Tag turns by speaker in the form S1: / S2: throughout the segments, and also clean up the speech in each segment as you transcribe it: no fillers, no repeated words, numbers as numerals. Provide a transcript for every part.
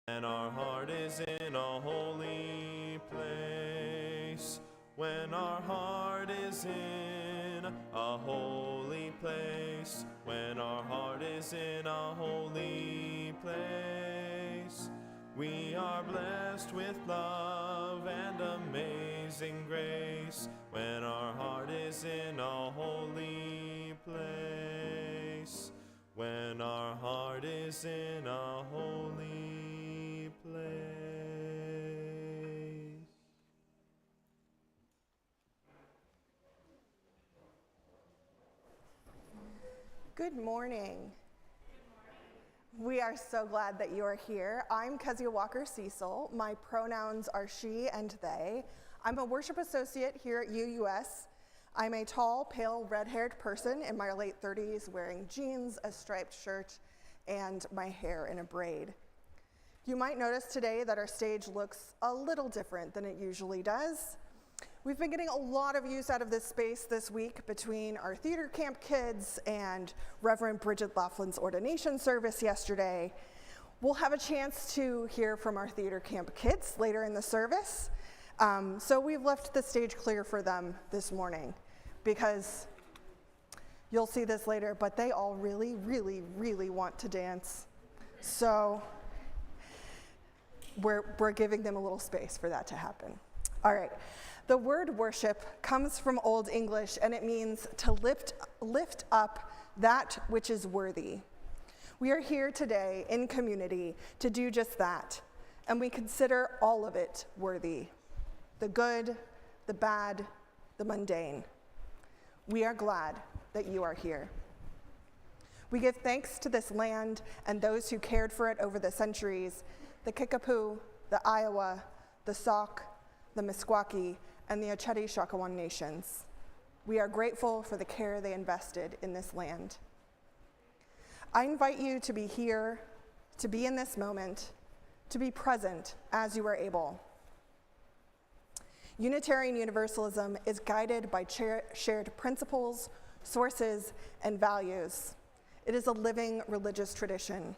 S1: And our heart is in a holy place. When our heart is in a holy place. When our heart is in a holy place. We are blessed with love and amazing grace. When our heart is in a holy place. When our heart is in a holy place.
S2: Good morning. We are so glad that you are here. I'm Kezia Walker-Cecil. My pronouns are she and they. I'm a worship associate here at UUS. I'm a tall, pale, red-haired person in my late 30s wearing jeans, a striped shirt, and my hair in a braid. You might notice today that our stage looks a little different than it usually does. We've been getting a lot of use out of this space this week between our theater camp kids and Reverend Bridget Laughlin's ordination service yesterday. We'll have a chance to hear from our theater camp kids later in the service. So we've left the stage clear for them this morning because you'll see this later, but they all really, really, really want to dance. So we're giving them a little space for that to happen. All right. The word worship comes from Old English, and it means to lift up that which is worthy. We are here today in community to do just that, and we consider all of it worthy. The good, the bad, the mundane. We are glad that you are here. We give thanks to this land and those who cared for it over the centuries, the Kickapoo, the Iowa, the Sauk, the Meskwaki, and the Ocheti-Shakawan nations. We are grateful for the care they invested in this land. I invite you to be here, to be in this moment, to be present as you are able. Unitarian Universalism is guided by shared principles, sources, and values. It is a living religious tradition.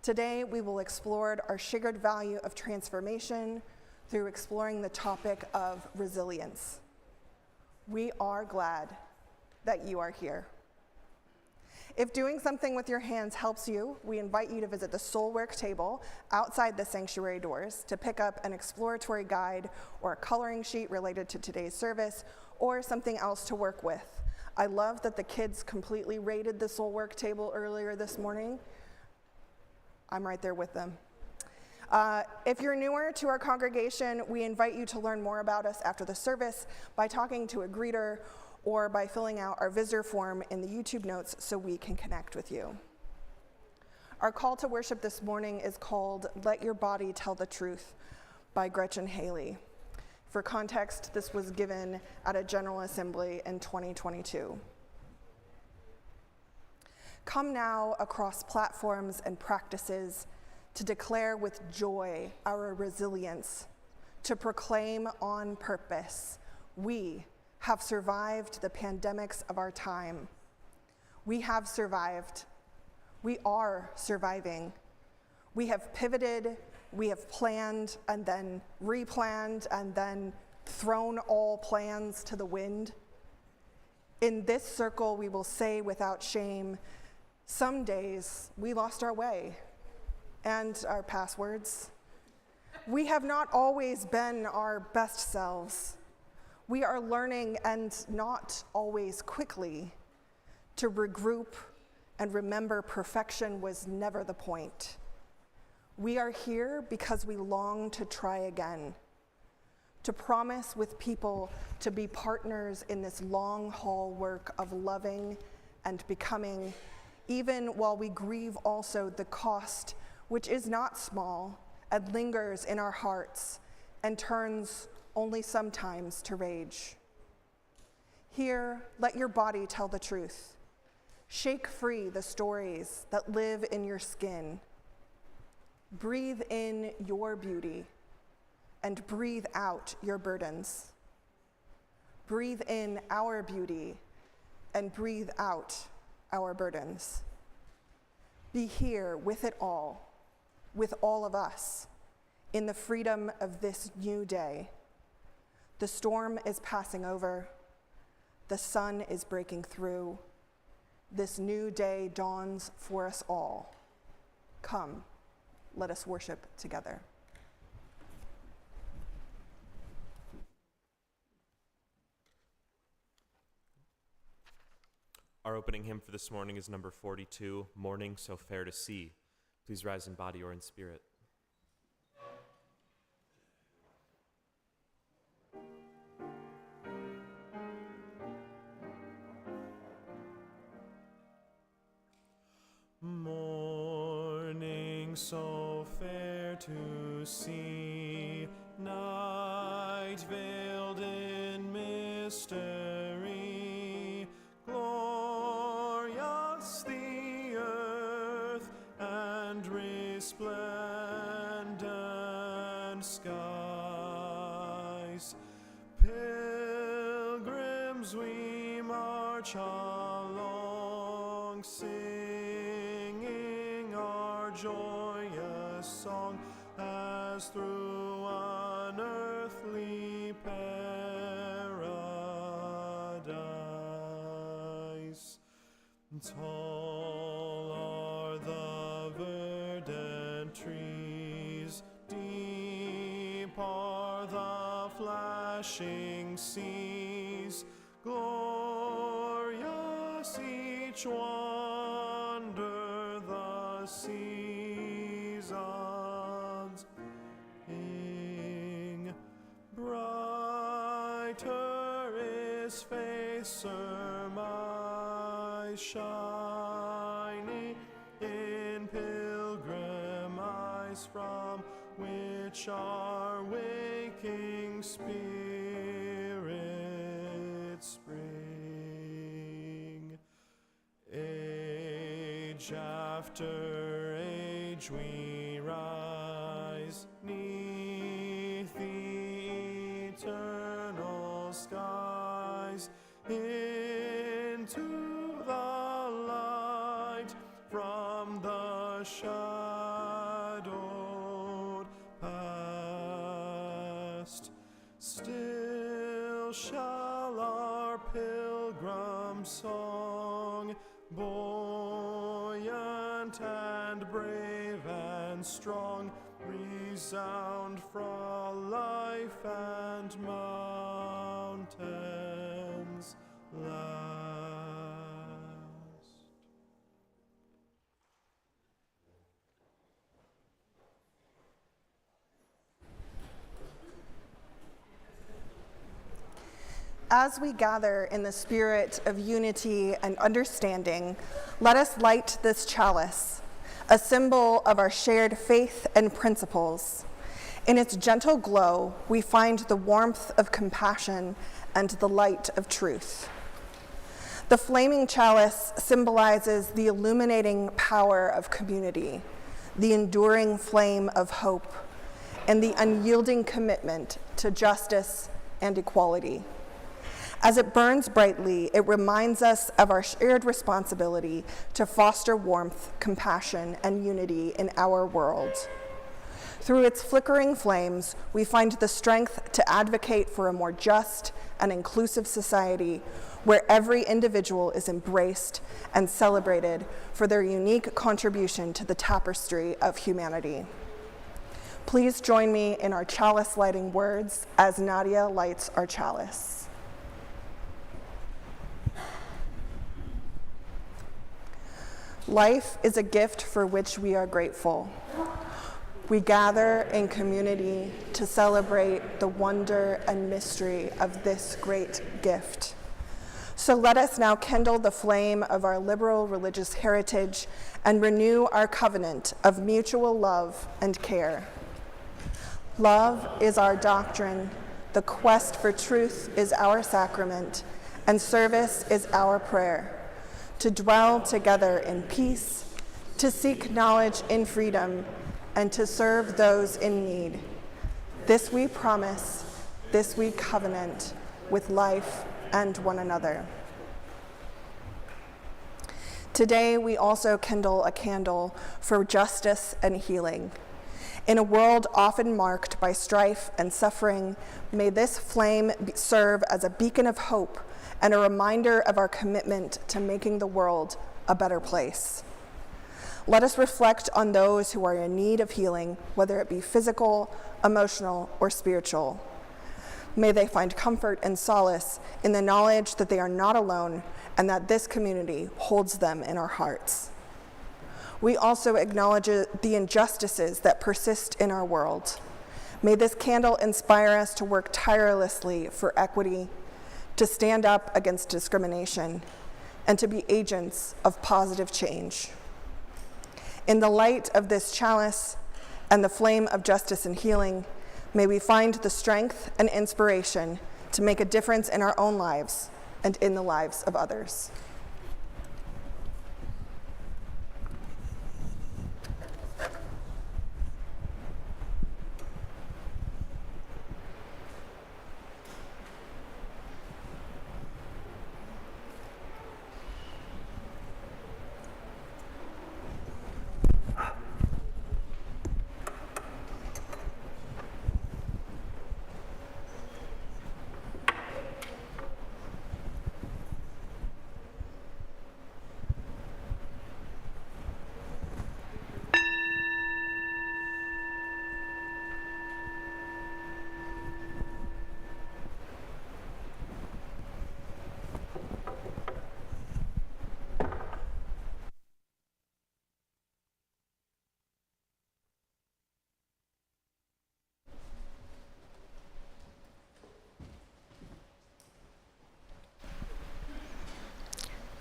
S2: Today, we will explore our shared value of transformation through exploring the topic of resilience. We are glad that you are here. If doing something with your hands helps you, we invite you to visit the Soul Work table outside the sanctuary doors to pick up an exploratory guide or a coloring sheet related to today's service or something else to work with. I love that the kids completely raided the Soul Work table earlier this morning. I'm right there with them. If you're newer to our congregation, we invite you to learn more about us after the service by talking to a greeter or by filling out our visitor form in the YouTube notes so we can connect with you. Our call to worship this morning is called Let Your Body Tell the Truth by Gretchen Haley. For context, this was given at a General Assembly in 2022. Come now across platforms and practices to declare with joy our resilience, to proclaim on purpose, we have survived the pandemics of our time. We have survived. We are surviving. We have pivoted, we have planned and then replanned and then thrown all plans to the wind. In this circle, we will say without shame, some days we lost our way and our passwords. We have not always been our best selves. We are learning, and not always quickly, to regroup and remember perfection was never the point. We are here because we long to try again, to promise with people to be partners in this long haul work of loving and becoming, even while we grieve also the cost, which is not small and lingers in our hearts and turns only sometimes to rage. Here, let your body tell the truth. Shake free the stories that live in your skin. Breathe in your beauty and breathe out your burdens. Breathe in our beauty and breathe out our burdens. Be here with it all with all of us in the freedom of this new day. The storm is passing over. The sun is breaking through. This new day dawns for us all. Come, let us worship together.
S1: Our opening hymn for this morning is number 42, Morning So Fair to See. Please rise in body or in spirit. Morning so fair to see, night veiled in mystery, glorious the earth and resplendent skies. Pilgrims we march along, singing our joyous song as through unearthly paradise. Tall are the verdant trees, deep are the flashing seas, glorious each wonder the seasons bring. Brighter is faith's surmise shining in pilgrim eyes, from which our waking spirits spring. Age after age we rise, 'neath the eternal skies, into the light from the shadowed past. Still shall our pilgrim song, buoyant and brave and strong, resound from life and mountains last.
S2: As we gather in the spirit of unity and understanding, let us light this chalice, a symbol of our shared faith and principles. In its gentle glow, we find the warmth of compassion and the light of truth. The flaming chalice symbolizes the illuminating power of community, the enduring flame of hope, and the unyielding commitment to justice and equality. As it burns brightly, it reminds us of our shared responsibility to foster warmth, compassion, and unity in our world. Through its flickering flames, we find the strength to advocate for a more just and inclusive society where every individual is embraced and celebrated for their unique contribution to the tapestry of humanity. Please join me in our chalice lighting words as Nadia lights our chalice. Life is a gift for which we are grateful. We gather in community to celebrate the wonder and mystery of this great gift. So let us now kindle the flame of our liberal religious heritage and renew our covenant of mutual love and care. Love is our doctrine, the quest for truth is our sacrament, and service is our prayer. To dwell together in peace, to seek knowledge in freedom, and to serve those in need. This we promise, this we covenant with life and one another. Today, we also kindle a candle for justice and healing. In a world often marked by strife and suffering, may this flame serve as a beacon of hope and a reminder of our commitment to making the world a better place. Let us reflect on those who are in need of healing, whether it be physical, emotional, or spiritual. May they find comfort and solace in the knowledge that they are not alone and that this community holds them in our hearts. We also acknowledge the injustices that persist in our world. May this candle inspire us to work tirelessly for equity, to stand up against discrimination, and to be agents of positive change. In the light of this chalice and the flame of justice and healing, may we find the strength and inspiration to make a difference in our own lives and in the lives of others.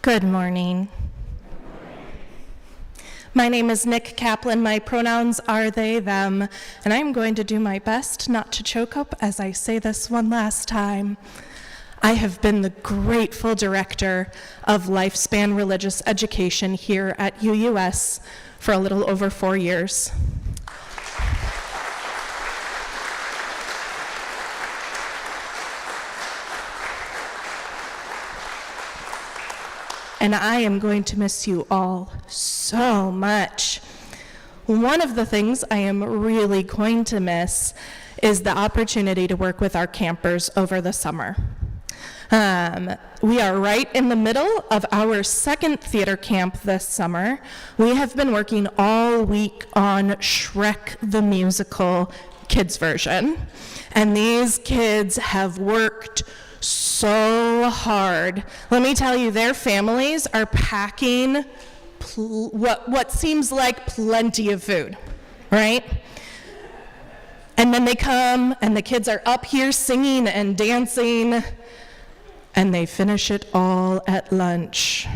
S3: Good morning. My name is Nick Kaplan. My pronouns are they, them, and I'm going to do my best not to choke up as I say this one last time. I have been the grateful director of Lifespan Religious Education here at UUS for a little over 4 years. And I am going to miss you all so much. One of the things I am really going to miss is the opportunity to work with our campers over the summer. We are right in the middle of our second theater camp this summer. We have been working all week on Shrek the Musical kids version. And these kids have worked so hard. Let me tell you, their families are packing what seems like plenty of food, right? And then they come, and the kids are up here singing and dancing, and they finish it all at lunch.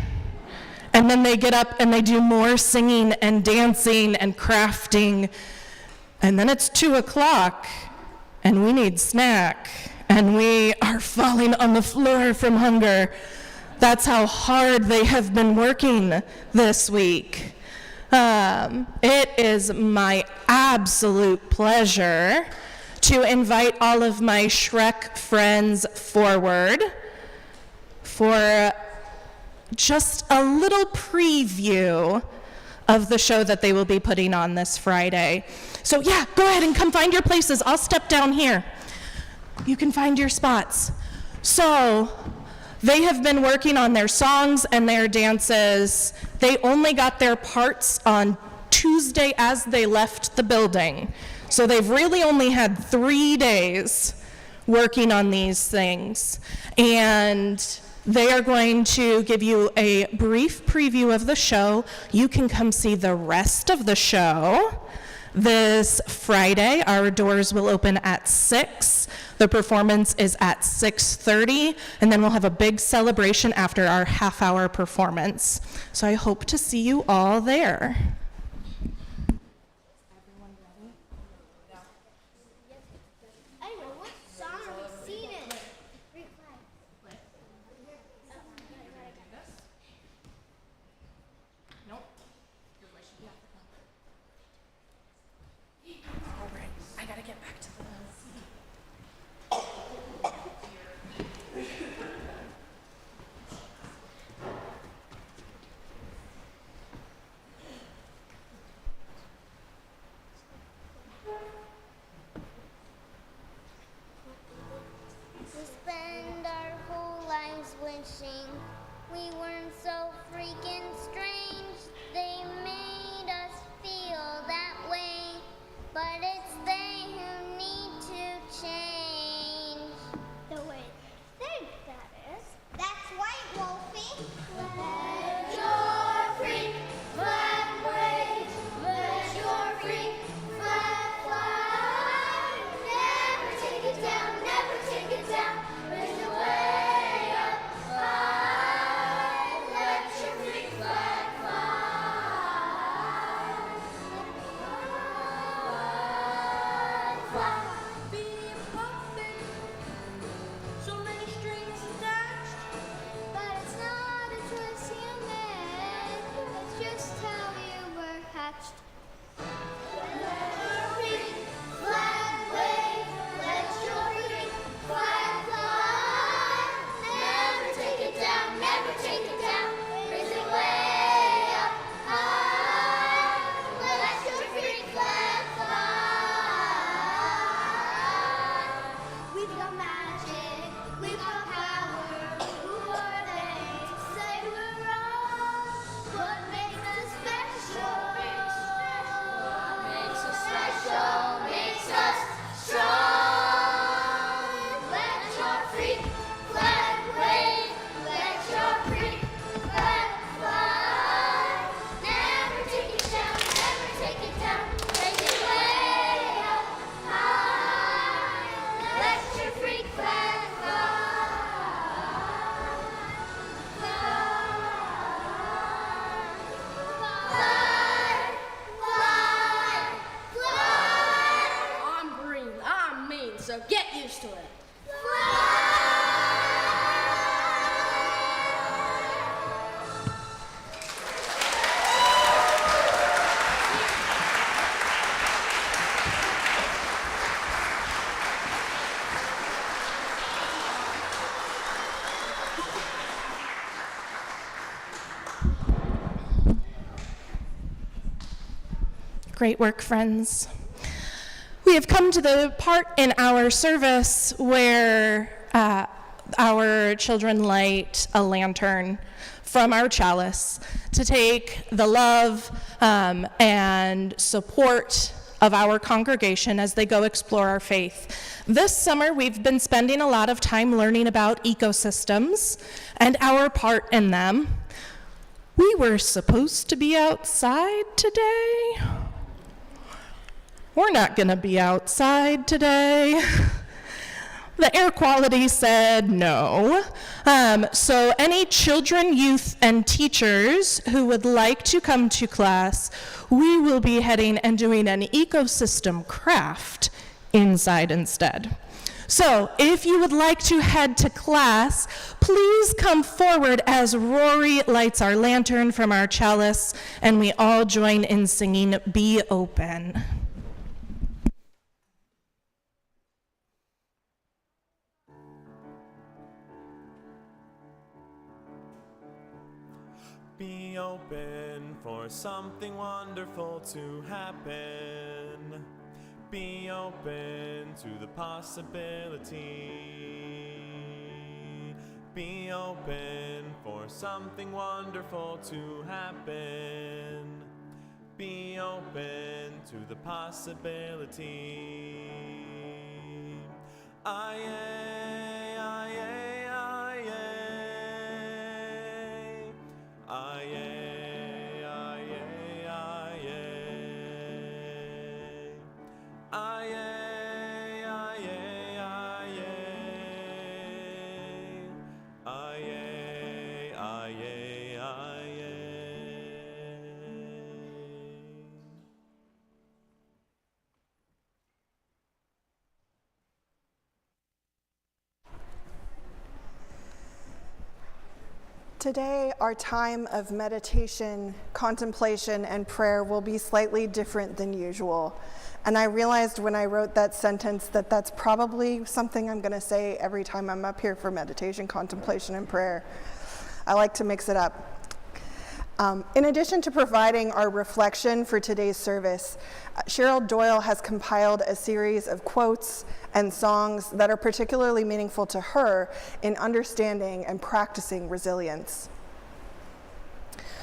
S3: And then they get up and they do more singing and dancing and crafting, and then it's 2 o'clock, and we need snack. And we are falling on the floor from hunger. That's how hard they have been working this week. It is my absolute pleasure to invite all of my Shrek friends forward for just a little preview of the show that they will be putting on this Friday. So yeah, go ahead and come find your places. I'll step down here. You can find your spots. So they have been working on their songs and their dances. They only got their parts on Tuesday as they left the building. So they've really only had 3 days working on these things. And they are going to give you a brief preview of the show. You can come see the rest of the show this Friday. Our doors will open at 6. The performance is at 6:30, and then we'll have a big celebration after our half-hour performance. So I hope to see you all there.
S4: so get used to it.
S3: Great work, friends. We have come to the part in our service where our children light a lantern from our chalice to take the love and support of our congregation as they go explore our faith. This summer, we've been spending a lot of time learning about ecosystems and our part in them. We were supposed to be outside today. We're not going to be outside today. The air quality said no. So any children, youth, and teachers who would like to come to class, we will be heading and doing an ecosystem craft inside instead. So if you would like to head to class, please come forward as Rory lights our lantern from our chalice and we all join in singing Be Open.
S1: Be open for something wonderful to happen. Be open to the possibility. Be open for something wonderful to happen. Be open to the possibility.
S2: Today, our time of meditation, contemplation, and prayer will be slightly different than usual. And I realized when I wrote that sentence that that's probably something I'm going to say every time I'm up here for meditation, contemplation, and prayer. I like to mix it up. In addition to providing our reflection for today's service, Cheryl Doyle has compiled a series of quotes and songs that are particularly meaningful to her in understanding and practicing resilience.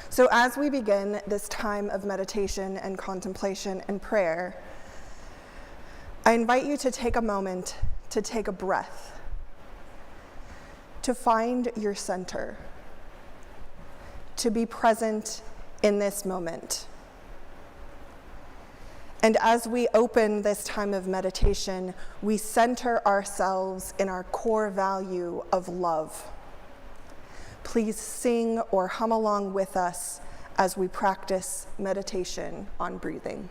S2: So as we begin this time of meditation and contemplation and prayer, I invite you to take a moment to take a breath, to find your center, to be present in this moment. And as we open this time of meditation, we center ourselves in our core value of love. Please sing or hum along with us as we practice meditation on breathing.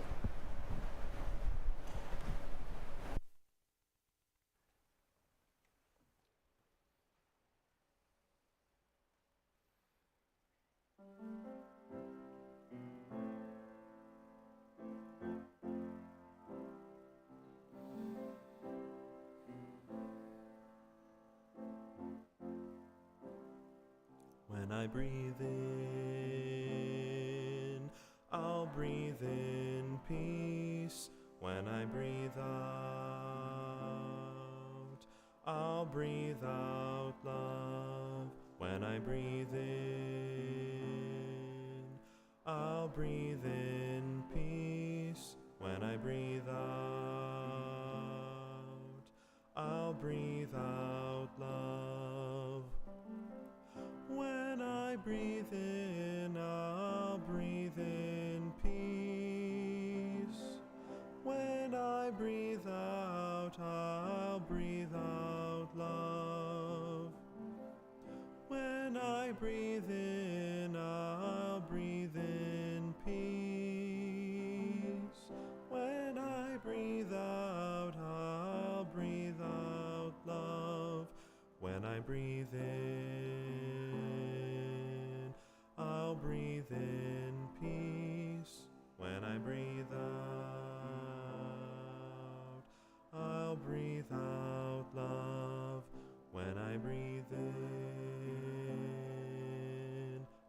S1: When I breathe in, I'll breathe in peace. When I breathe out, I'll breathe out love. When I breathe in, I'll breathe in peace. When I breathe out, I'll breathe out love. When I breathe in, I'll breathe in peace. When I breathe out, I'll breathe out love. When I breathe in, I'll breathe in peace. When I breathe out, I'll breathe breathe in. I'll breathe in peace when I breathe out. I'll breathe out love when I breathe in.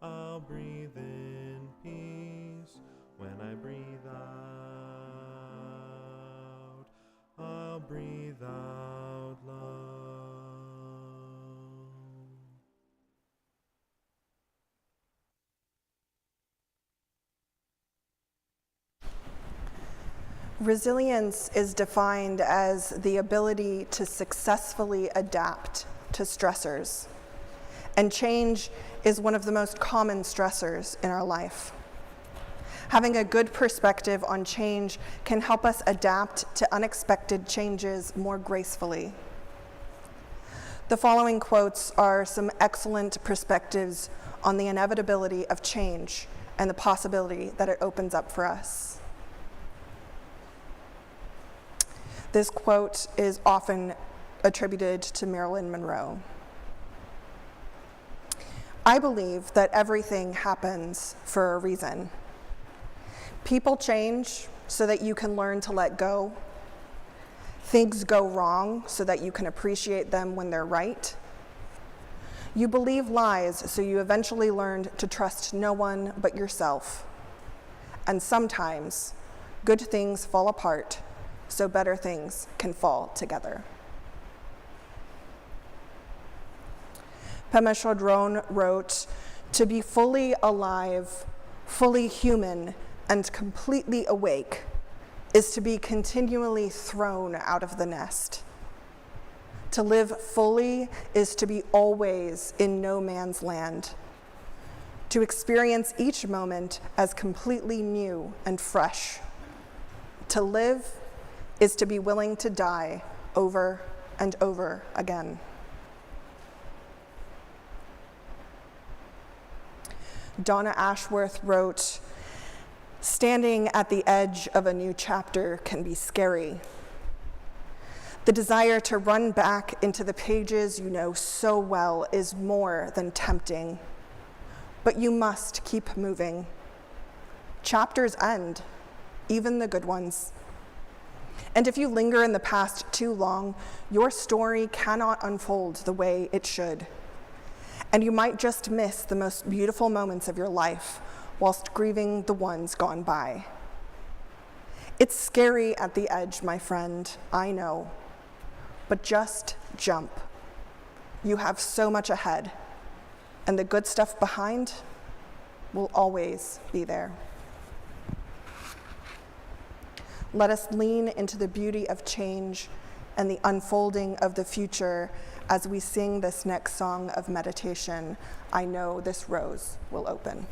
S1: I'll breathe in peace when I breathe out. I'll breathe out love.
S2: Resilience is defined as the ability to successfully adapt to stressors. And change is one of the most common stressors in our life. Having a good perspective on change can help us adapt to unexpected changes more gracefully. The following quotes are some excellent perspectives on the inevitability of change and the possibility that it opens up for us. This quote is often attributed to Marilyn Monroe. I believe that everything happens for a reason. People change so that you can learn to let go. Things go wrong so that you can appreciate them when they're right. You believe lies so you eventually learn to trust no one but yourself. And sometimes good things fall apart so better things can fall together. Pema Chodron wrote, "To be fully alive, fully human, and completely awake is to be continually thrown out of the nest. To live fully is to be always in no man's land. To experience each moment as completely new and fresh. To live is to be willing to die over and over again." Donna Ashworth wrote, "Standing at the edge of a new chapter can be scary. The desire to run back into the pages you know so well is more than tempting, but you must keep moving. Chapters end, even the good ones. And if you linger in the past too long, your story cannot unfold the way it should. And you might just miss the most beautiful moments of your life whilst grieving the ones gone by. It's scary at the edge, my friend, I know. But just jump. You have so much ahead, and the good stuff behind will always be there." Let us lean into the beauty of change and the unfolding of the future as we sing this next song of meditation, "I Know This Rose Will Open."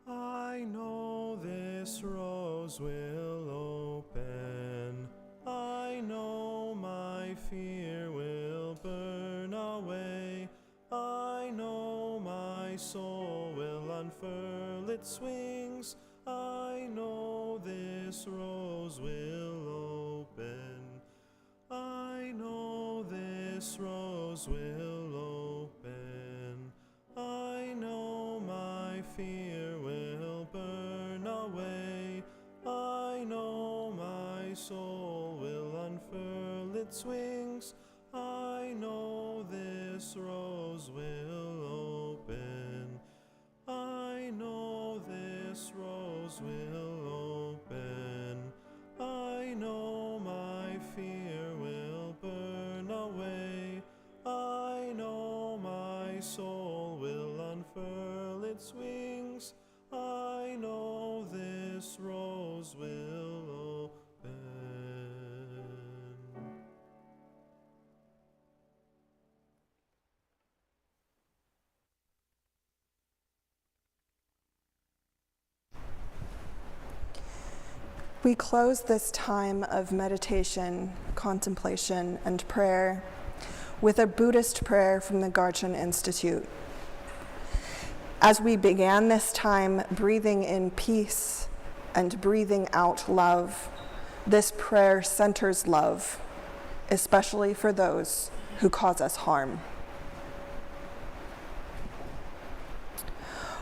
S1: I know this rose will open. I know my fear will burn away. I know my soul will unfurl its wings. I know this rose will open. I know this rose will open. I know my fear will burn away. I know my soul will unfurl its wings. I know this rose will open. I know this rose will open. I know my fear will burn away. I know my soul will unfurl its wings. I know this rose will open.
S2: We close this time of meditation, contemplation, and prayer with a Buddhist prayer from the Garchen Institute. As we began this time breathing in peace and breathing out love, this prayer centers love, especially for those who cause us harm.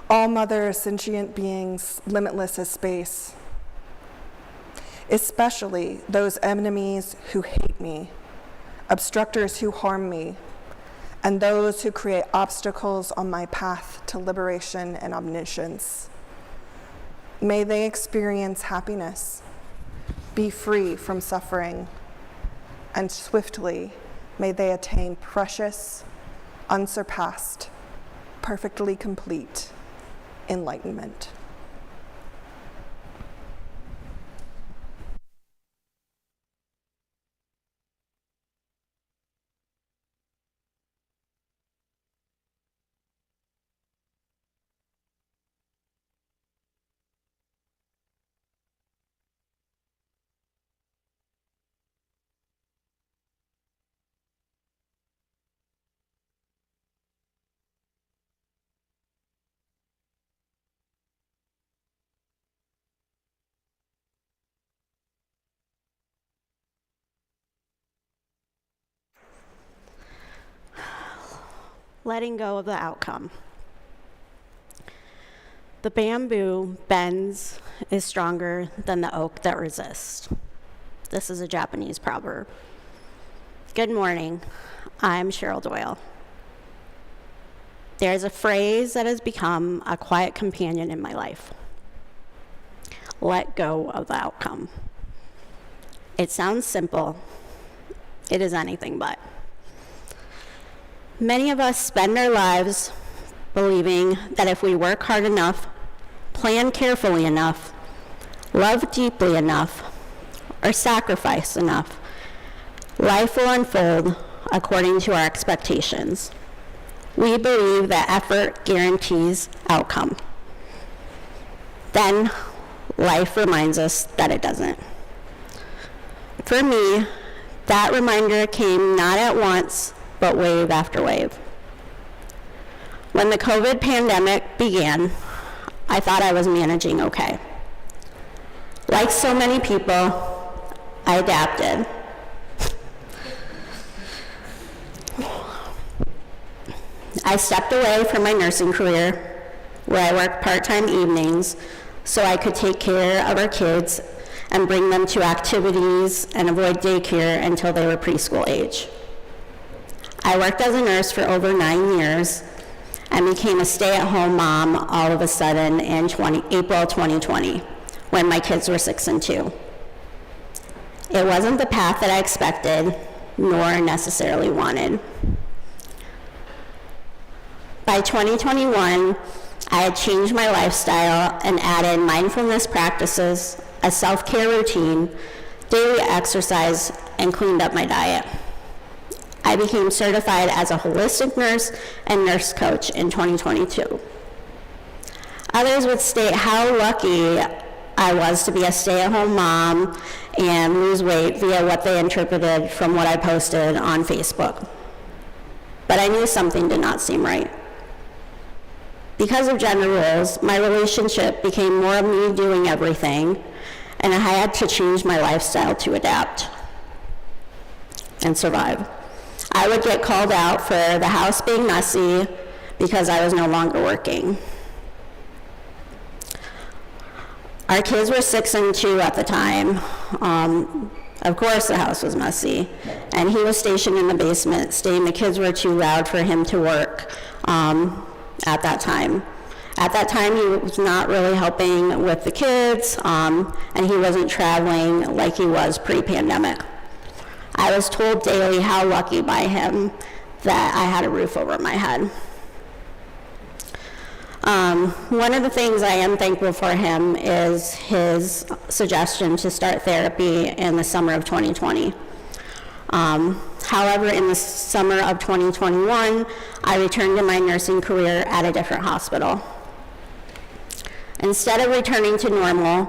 S2: All Mother, sentient beings, limitless as space, especially those enemies who hate me, obstructors who harm me, and those who create obstacles on my path to liberation and omniscience. May they experience happiness, be free from suffering, and swiftly may they attain precious, unsurpassed, perfectly complete enlightenment.
S4: Letting go of the outcome. The bamboo bends is stronger than the oak that resists. This is a Japanese proverb. Good morning, I'm Cheryl Doyle. There's a phrase that has become a quiet companion in my life. Let go of the outcome. It sounds simple. It is anything but. Many of us spend our lives believing that if we work hard enough, plan carefully enough, love deeply enough, or sacrifice enough, life will unfold according to our expectations. We believe that effort guarantees outcome. Then life reminds us that it doesn't. For me, that reminder came not at once, but wave after wave. When the COVID pandemic began, I thought I was managing okay. Like so many people, I adapted. I stepped away from my nursing career, where I worked part-time evenings, so I could take care of our kids and bring them to activities and avoid daycare until they were preschool age. I worked as a nurse for over 9 years and became a stay-at-home mom all of a sudden in April 2020, when my kids were 6 and 2. It wasn't the path that I expected, nor necessarily wanted. By 2021, I had changed my lifestyle and added mindfulness practices, a self-care routine, daily exercise, and cleaned up my diet. I became certified as a holistic nurse and nurse coach in 2022. Others would state how lucky I was to be a stay-at-home mom and lose weight via what they interpreted from what I posted on Facebook. But I knew something did not seem right. Because of gender roles, my relationship became more of me doing everything, and I had to change my lifestyle to adapt and survive. I would get called out for the house being messy because I was no longer working. Our kids were 6 and 2 at the time. Of course the house was messy, and he was stationed in the basement, stating the kids were too loud for him to work at that time. At that time, he was not really helping with the kids, and he wasn't traveling like he was pre-pandemic. I was told daily how lucky by him that I had a roof over my head. One of the things I am thankful for him is his suggestion to start therapy in the summer of 2020. However, in the summer of 2021, I returned to my nursing career at a different hospital. Instead of returning to normal,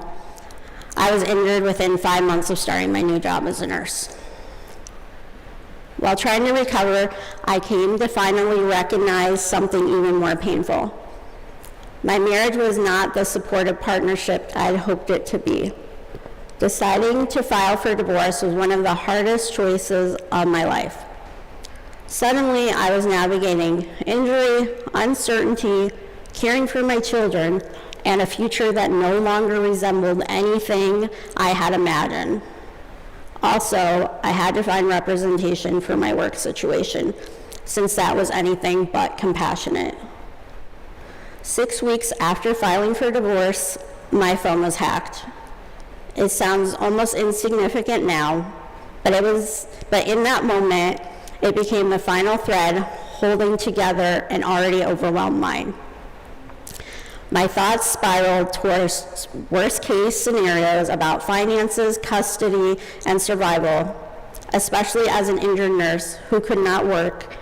S4: I was injured within 5 months of starting my new job as a nurse. While trying to recover, I came to finally recognize something even more painful. My marriage was not the supportive partnership I'd hoped it to be. Deciding to file for divorce was one of the hardest choices of my life. Suddenly, I was navigating injury, uncertainty, caring for my children, and a future that no longer resembled anything I had imagined. Also, I had to find representation for my work situation, since that was anything but compassionate. 6 weeks after filing for divorce, my phone was hacked. It sounds almost insignificant now, but in that moment, it became the final thread holding together an already overwhelmed mind. My thoughts spiraled towards worst-case scenarios about finances, custody, and survival, especially as an injured nurse who could not work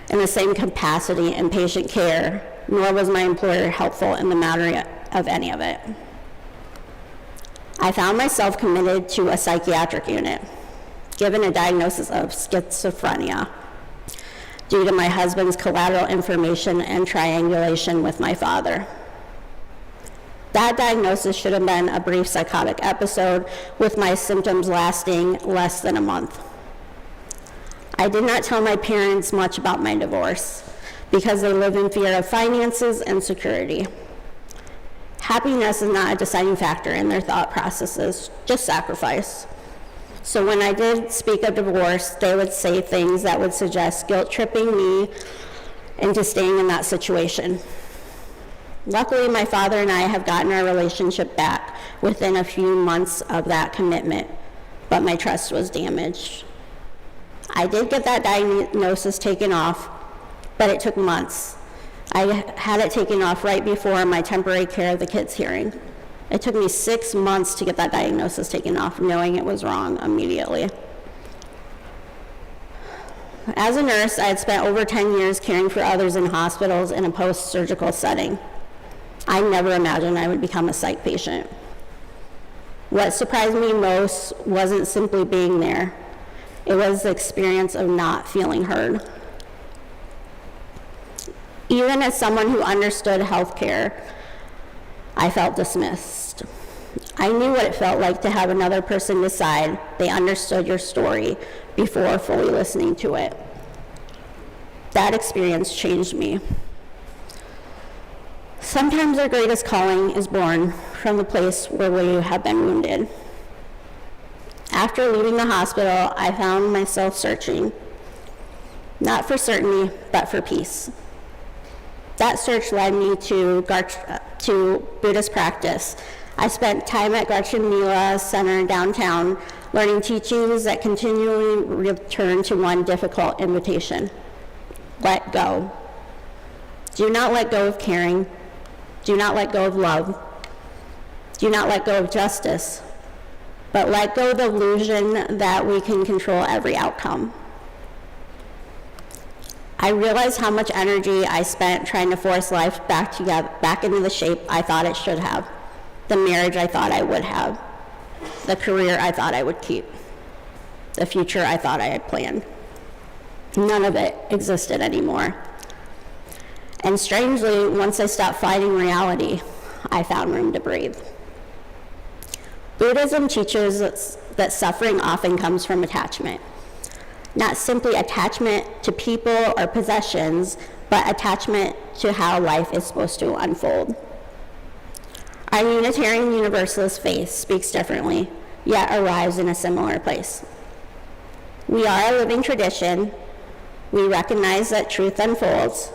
S4: in the same capacity in patient care, nor was my employer helpful in the matter of any of it. I found myself committed to a psychiatric unit, given a diagnosis of schizophrenia, due to my husband's collateral information and triangulation with my father. That diagnosis should have been a brief psychotic episode, with my symptoms lasting less than a month. I did not tell my parents much about my divorce, because they live in fear of finances and security. Happiness is not a deciding factor in their thought processes, just sacrifice. So when I did speak of divorce, they would say things that would suggest guilt-tripping me into staying in that situation. Luckily, my father and I have gotten our relationship back within a few months of that commitment, but my trust was damaged. I did get that diagnosis taken off, but it took months. I had it taken off right before my temporary care of the kids hearing. It took me 6 months to get that diagnosis taken off, knowing it was wrong immediately. As a nurse, I had spent over 10 years caring for others in hospitals in a post-surgical setting. I never imagined I would become a psych patient. What surprised me most wasn't simply being there. It was the experience of not feeling heard. Even as someone who understood healthcare, I felt dismissed. I knew what it felt like to have another person decide they understood your story before fully listening to it. That experience changed me. Sometimes our greatest calling is born from the place where we have been wounded. After leaving the hospital, I found myself searching, not for certainty, but for peace. That search led me to Buddhist practice. I spent time at Garchen Mila Center downtown, learning teachings that continually return to one difficult invitation: let go. Do not let go of caring. Do not let go of love. Do not let go of justice, but let go of the illusion that we can control every outcome. I realized how much energy I spent trying to force life back into the shape I thought it should have, the marriage I thought I would have, the career I thought I would keep, the future I thought I had planned. None of it existed anymore. And strangely, once I stopped fighting reality, I found room to breathe. Buddhism teaches that suffering often comes from attachment. Not simply attachment to people or possessions, but attachment to how life is supposed to unfold. Our Unitarian Universalist faith speaks differently, yet arrives in a similar place. We are a living tradition. We recognize that truth unfolds.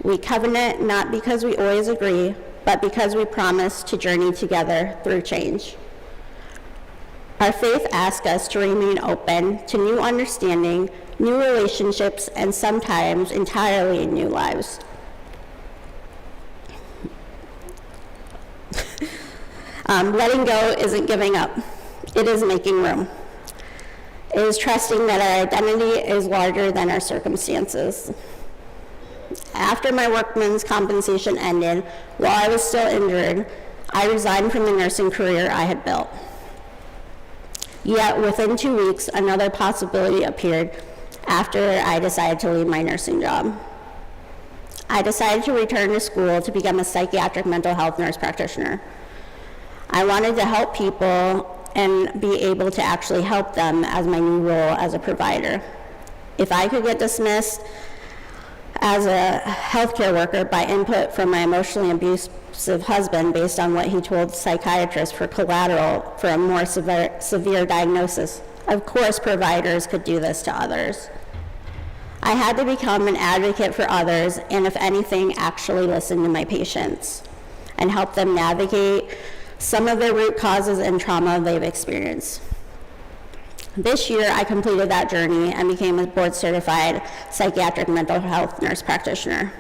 S4: We covenant not because we always agree, but because we promise to journey together through change. Our faith asks us to remain open to new understanding, new relationships, and sometimes entirely new lives. Letting go isn't giving up. It is making room. It is trusting that our identity is larger than our circumstances. After my workman's compensation ended, while I was still injured, I resigned from the nursing career I had built. Yet within 2 weeks, another possibility appeared after I decided to leave my nursing job. I decided to return to school to become a psychiatric mental health nurse practitioner. I wanted to help people and be able to actually help them as my new role as a provider. If I could get dismissed as a healthcare worker by input from my emotionally abusive husband based on what he told psychiatrists for collateral for a more severe diagnosis, of course providers could do this to others. I had to become an advocate for others, and if anything, actually listen to my patients and help them navigate some of their root causes and trauma they've experienced. This year, I completed that journey and became a board-certified psychiatric mental health nurse practitioner.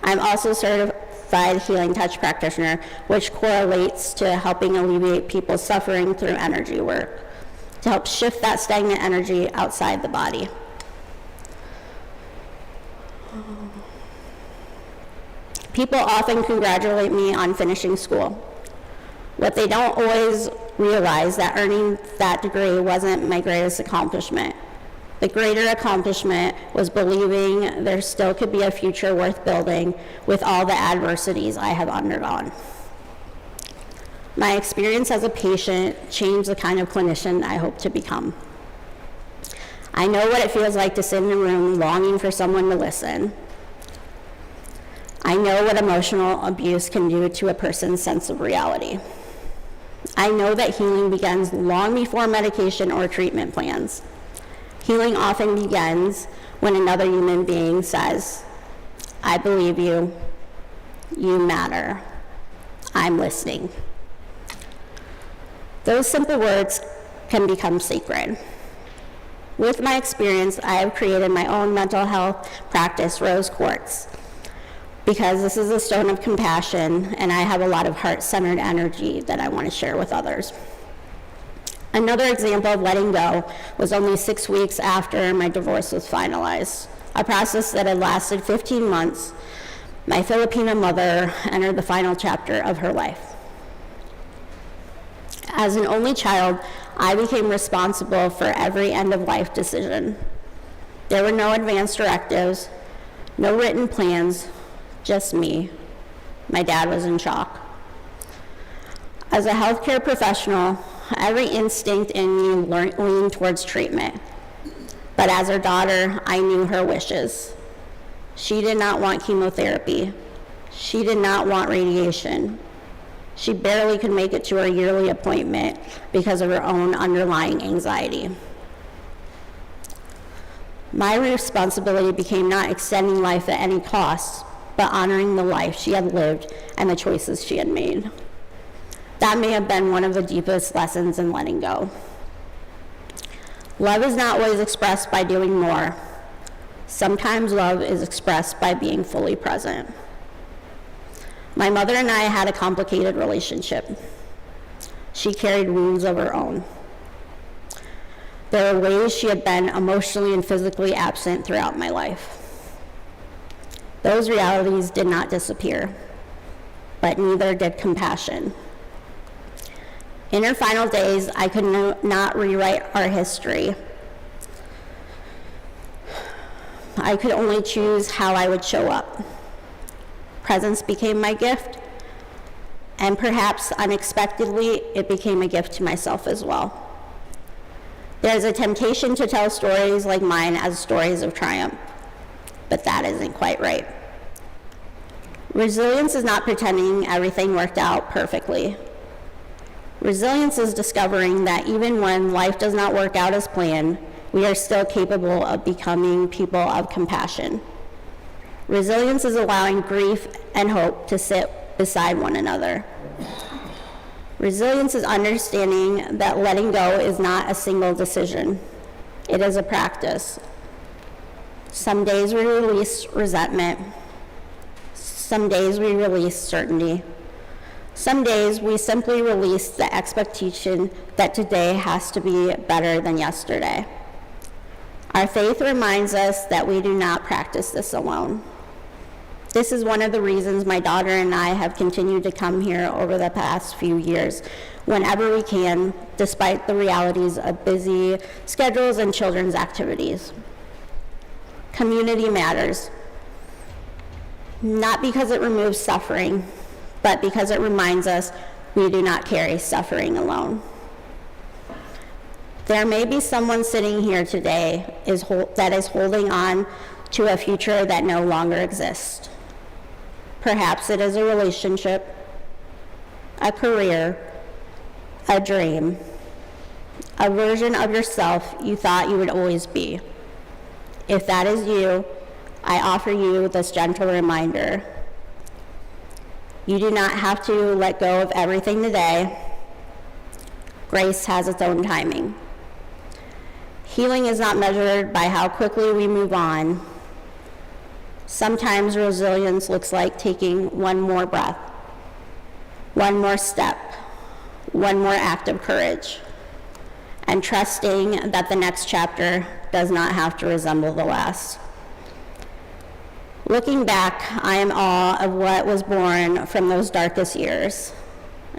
S4: I'm also certified healing touch practitioner, which correlates to helping alleviate people's suffering through energy work, to help shift that stagnant energy outside the body. People often congratulate me on finishing school. What they don't always realize that earning that degree wasn't my greatest accomplishment. The greater accomplishment was believing there still could be a future worth building with all the adversities I have undergone. My experience as a patient changed the kind of clinician I hope to become. I know what it feels like to sit in a room longing for someone to listen. I know what emotional abuse can do to a person's sense of reality. I know that healing begins long before medication or treatment plans. Healing often begins when another human being says, "I believe you, you matter, I'm listening." Those simple words can become sacred. With my experience, I have created my own mental health practice, Rose Quartz, because this is a stone of compassion and I have a lot of heart-centered energy that I want to share with others. Another example of letting go was only 6 weeks after my divorce was finalized, a process that had lasted 15 months. My Filipino mother entered the final chapter of her life. As an only child, I became responsible for every end-of-life decision. There were no advance directives, no written plans, just me. My dad was in shock. As a healthcare professional, every instinct in me leaned towards treatment. But as her daughter, I knew her wishes. She did not want chemotherapy. She did not want radiation. She barely could make it to her yearly appointment because of her own underlying anxiety. My responsibility became not extending life at any cost, but honoring the life she had lived and the choices she had made. That may have been one of the deepest lessons in letting go. Love is not always expressed by doing more. Sometimes love is expressed by being fully present. My mother and I had a complicated relationship. She carried wounds of her own. There were ways she had been emotionally and physically absent throughout my life. Those realities did not disappear, but neither did compassion. In her final days, I could not rewrite our history. I could only choose how I would show up. Presence became my gift, and perhaps unexpectedly, it became a gift to myself as well. There's a temptation to tell stories like mine as stories of triumph, but that isn't quite right. Resilience is not pretending everything worked out perfectly. Resilience is discovering that even when life does not work out as planned, we are still capable of becoming people of compassion. Resilience is allowing grief and hope to sit beside one another. Resilience is understanding that letting go is not a single decision. It is a practice. Some days we release resentment. Some days we release certainty. Some days we simply release the expectation that today has to be better than yesterday. Our faith reminds us that we do not practice this alone. This is one of the reasons my daughter and I have continued to come here over the past few years, whenever we can, despite the realities of busy schedules and children's activities. Community matters, not because it removes suffering, but because it reminds us we do not carry suffering alone. There may be someone sitting here today that is holding on to a future that no longer exists. Perhaps it is a relationship, a career, a dream, a version of yourself you thought you would always be. If that is you, I offer you this gentle reminder. You do not have to let go of everything today. Grace has its own timing. Healing is not measured by how quickly we move on. Sometimes resilience looks like taking one more breath, one more step, one more act of courage, and trusting that the next chapter does not have to resemble the last. Looking back, I am awe of what was born from those darkest years.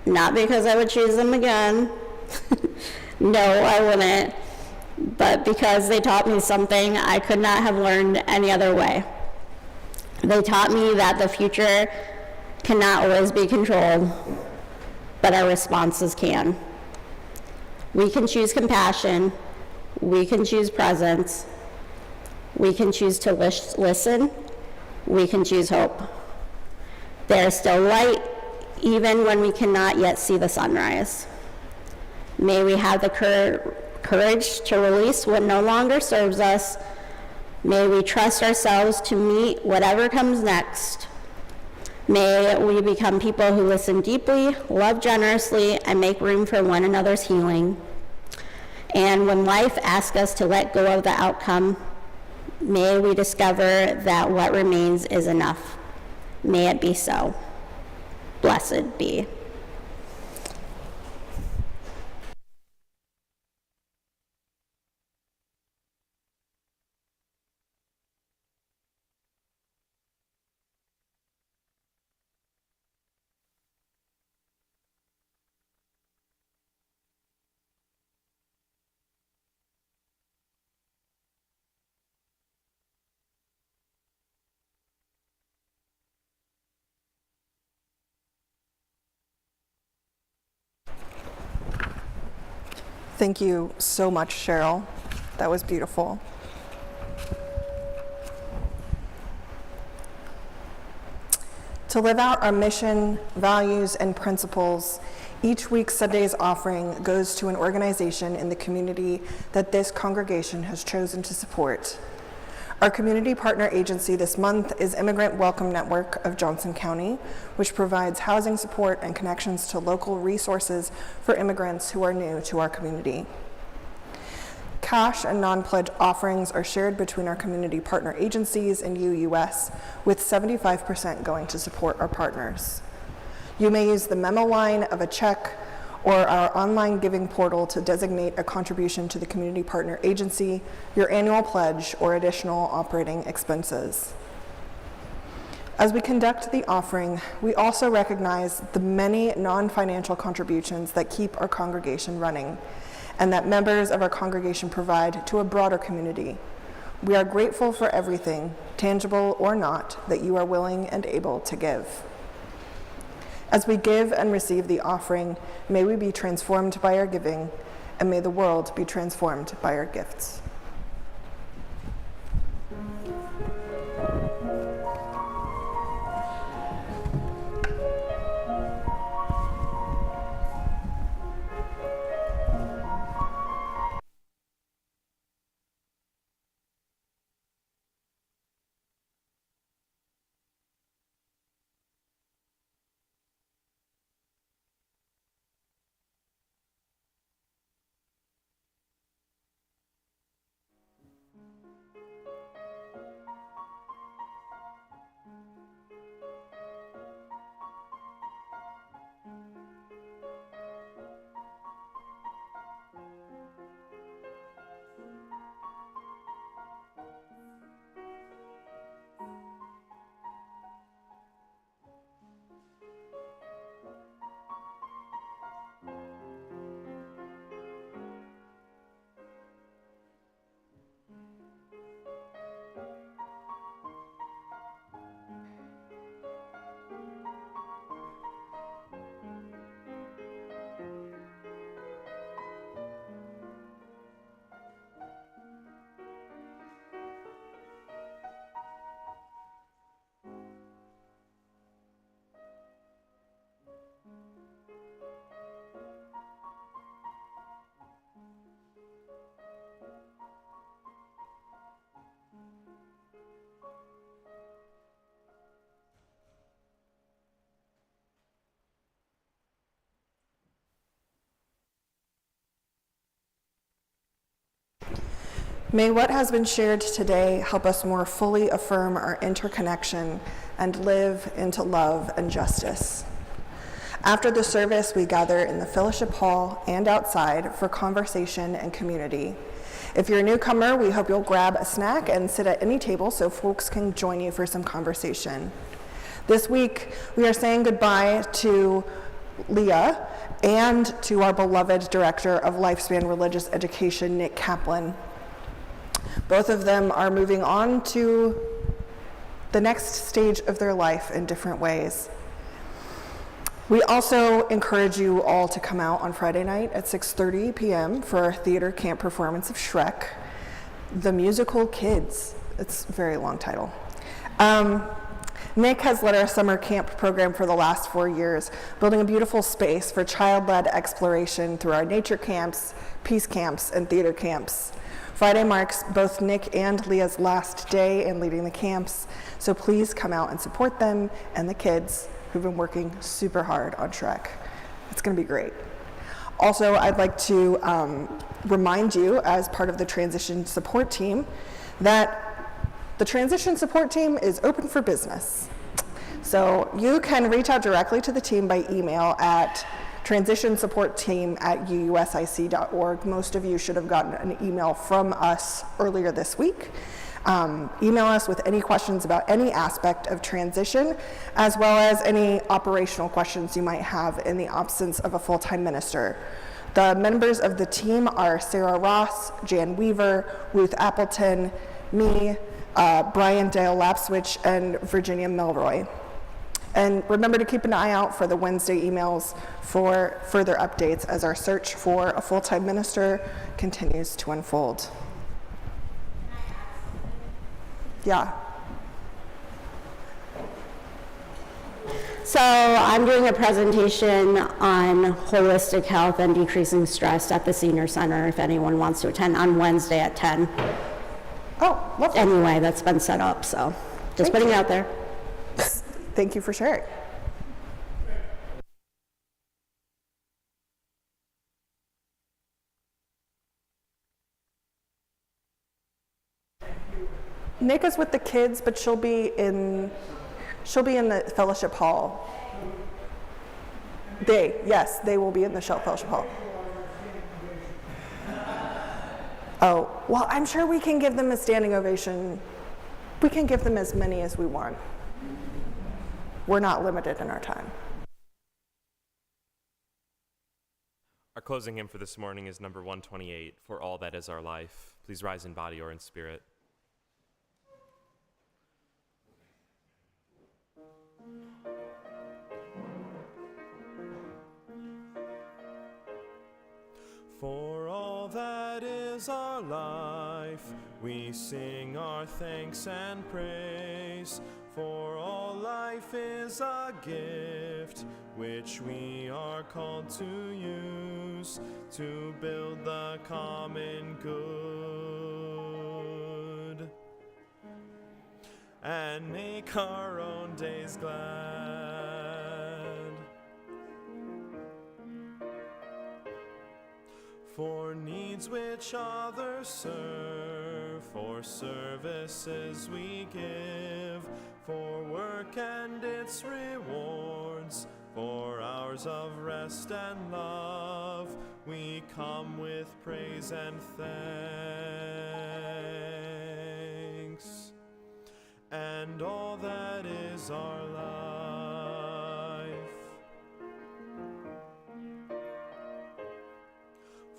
S4: Not because I would choose them again. No, I wouldn't. But because they taught me something I could not have learned any other way. They taught me that the future cannot always be controlled, but our responses can. We can choose compassion. We can choose presence. We can choose to listen. We can choose hope. There is still light, even when we cannot yet see the sunrise. May we have the courage to release what no longer serves us. May we trust ourselves to meet whatever comes next. May we become people who listen deeply, love generously, and make room for one another's healing. And when life asks us to let go of the outcome, may we discover that what remains is enough. May it be so. Blessed be.
S2: Thank you so much, Cheryl. That was beautiful. To live out our mission, values, and principles, each week's Sunday's offering goes to an organization in the community that this congregation has chosen to support. Our community partner agency this month is Immigrant Welcome Network of Johnson County, which provides housing support and connections to local resources for immigrants who are new to our community. Cash and non-pledge offerings are shared between our community partner agencies and UUS, with 75% going to support our partners. You may use the memo line of a check or our online giving portal to designate a contribution to the community partner agency, your annual pledge, or additional operating expenses. As we conduct the offering, we also recognize the many non-financial contributions that keep our congregation running and that members of our congregation provide to a broader community. We are grateful for everything, tangible or not, that you are willing and able to give. As we give and receive the offering, may we be transformed by our giving, and may the world be transformed by our gifts. May what has been shared today help us more fully affirm our interconnection and live into love and justice. After the service, we gather in the fellowship hall and outside for conversation and community. If you're a newcomer, we hope you'll grab a snack and sit at any table so folks can join you for some conversation. This week, we are saying goodbye to Leah and to our beloved Director of Lifespan Religious Education, Nick Kaplan. Both of them are moving on to the next stage of their life in different ways. We also encourage you all to come out on Friday night at 6:30 p.m. for our theater camp performance of Shrek, the musical Kids. It's a very long title. Nick has led our summer camp program for the last 4 years, building a beautiful space for child-led exploration through our nature camps, peace camps, and theater camps. Friday marks both Nick and Leah's last day in leading the camps, so please come out and support them and the kids who've been working super hard on Shrek. It's gonna be great. Also, I'd like to remind you, as part of the transition support team, that the transition support team is open for business. So you can reach out directly to the team by email at transitionsupportteam@uusic.org. Most of you should have gotten an email from us earlier this week. Email us with any questions about any aspect of transition, as well as any operational questions you might have in the absence of a full-time minister. The members of the team are Sarah Ross, Jan Weaver, Ruth Appleton, me, Brian Dale Lapswich, and Virginia Milroy. And remember to keep an eye out for the Wednesday emails for further updates as our search for a full-time minister continues to unfold. Yeah.
S4: So I'm doing a presentation on holistic health and decreasing stress at the Senior Center if anyone wants to attend on Wednesday at 10.
S2: Oh, lovely.
S4: Anyway, that's been set up, so just putting it out there.
S2: Thank you for sharing. Nick is with the kids, but she'll be in the fellowship hall. They will be in the fellowship hall. Oh, well, I'm sure we can give them a standing ovation. We can give them as many as we want. We're not limited in our time.
S1: Our closing hymn for this morning is number 128, For All That Is Our Life. Please rise in body or in spirit. For all that is our life, we sing our thanks and praise. For all life is a gift, which we are called to use, to build the common good, and make our own days glad. For needs which others serve, for services we give, for work and its rewards, for hours of rest and love, we come with praise and thanks. And all that is our life.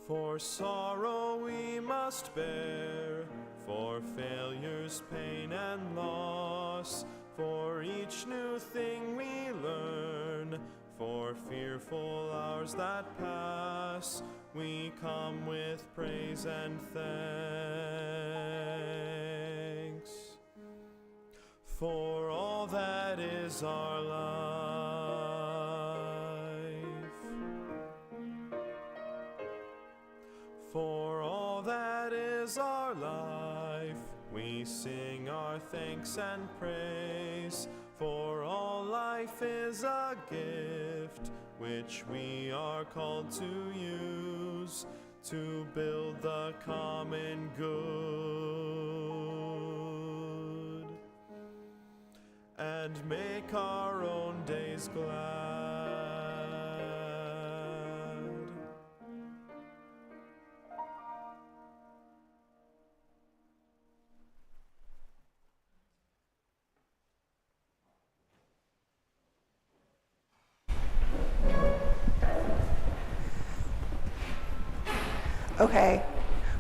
S1: For sorrow we must bear, for failures, pain, and loss, for each new thing we learn, for fearful hours that pass, we come with praise and thanks. For all that is our life. For all that is our life, we sing our thanks and praise. For all life is a gift, which we are called to use, to build the common good. and make our own days glad.
S2: Okay,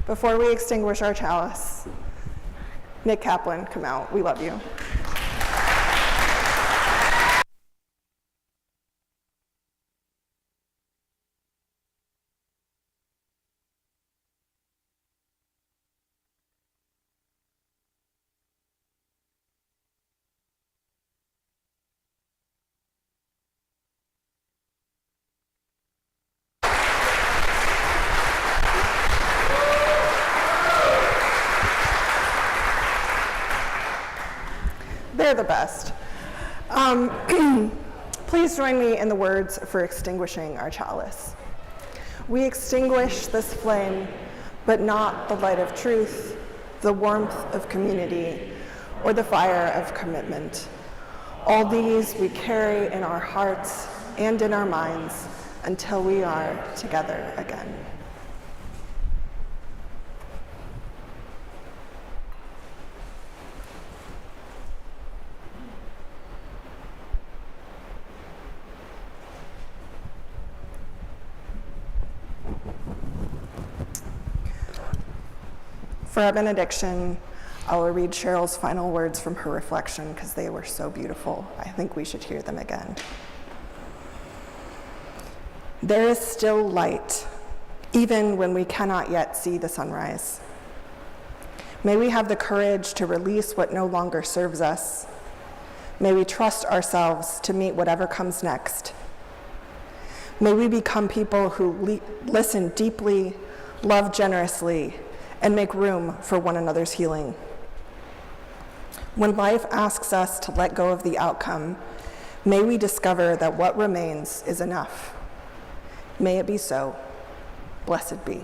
S2: before we extinguish our chalice, Nick Kaplan, come out. We love you. They're the best. Please join me in the words for extinguishing our chalice. We extinguish this flame, but not the light of truth, the warmth of community, or the fire of commitment. All these we carry in our hearts and in our minds until we are together again. For our benediction, I will read Cheryl's final words from her reflection because they were so beautiful. I think we should hear them again. There is still light, even when we cannot yet see the sunrise. May we have the courage to release what no longer serves us. May we trust ourselves to meet whatever comes next. May we become people who listen deeply, love generously, and make room for one another's healing. When life asks us to let go of the outcome, may we discover that what remains is enough. May it be so. Blessed be.